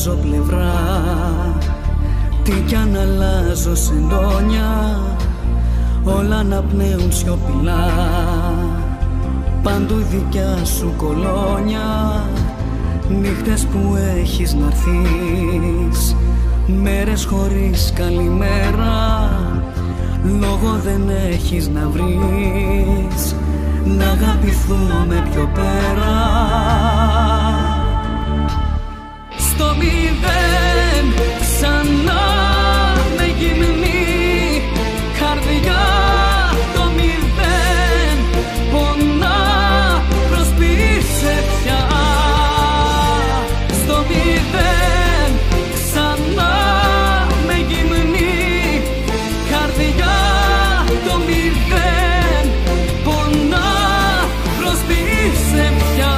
αλλάζω πλευρά, τι κι αν αλλάζω σεντόνια, όλα αναπνέουν σιωπηλά. Παντού δικιά σου κολόνια, νύχτες που έχεις να'ρθείς, μέρες χωρίς καλημέρα, λόγο δεν έχεις να βρεις, να αγαπηθούμε πιο πέρα. Στο μηδέν ξανά με γυμνή καρδιά, το μηδέν πονά, προσπίσε πια. Στο μηδέν ξανά με γυμνή καρδιά, το μηδέν πονά, προσπίσε πια.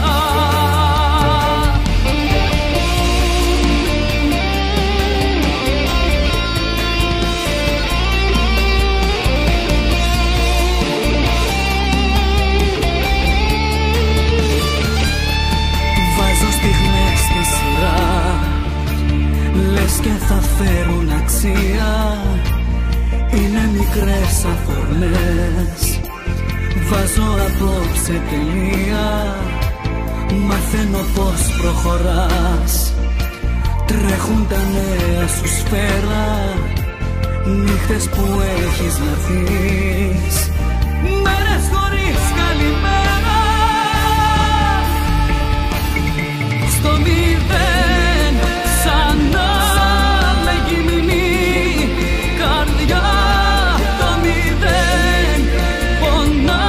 Λες και θα φέρουν αξία, είναι μικρές αφορμές. Βάζω απόψε τελεία, μαθαίνω πως προχωράς. Τρέχουν τα νέα σου σφαίρα, νύχτες που έχεις να'ρθείς, μέρες χωρίς καλημέρα. Στο μηδέν ξανά με γυμνή καρδιά, το μηδέν πονά,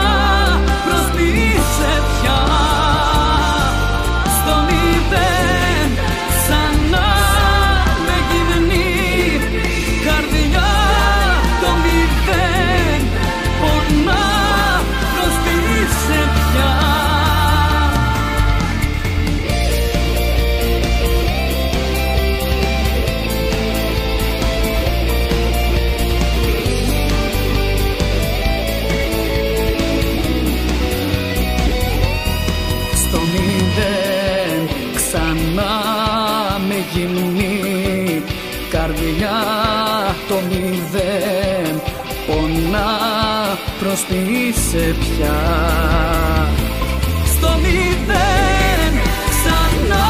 προσπίσε πια. Στο μηδέν ξανά με γυμνή καρδιά, το μηδέν πονά, προσπίσε πια. Γυμνή καρδιά, το μηδέν πονά, προσπίσε πια. Στο μηδέν ξανά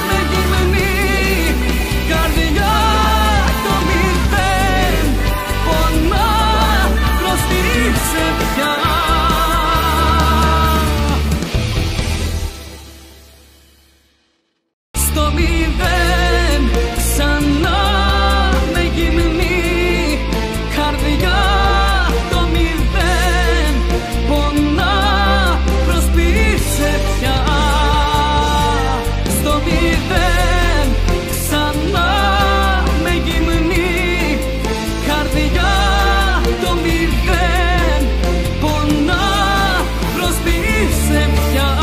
με γυμνή καρδιά, το μηδέν πονά, προσπίσε πια. Στο μηδέν ξανά με γυμνή καρδιά, το μηδέν πονά, προσπίσε πια. Στο μηδέν ξανά με γυμνή καρδιά, το μηδέν πονά, προσπίσε πια.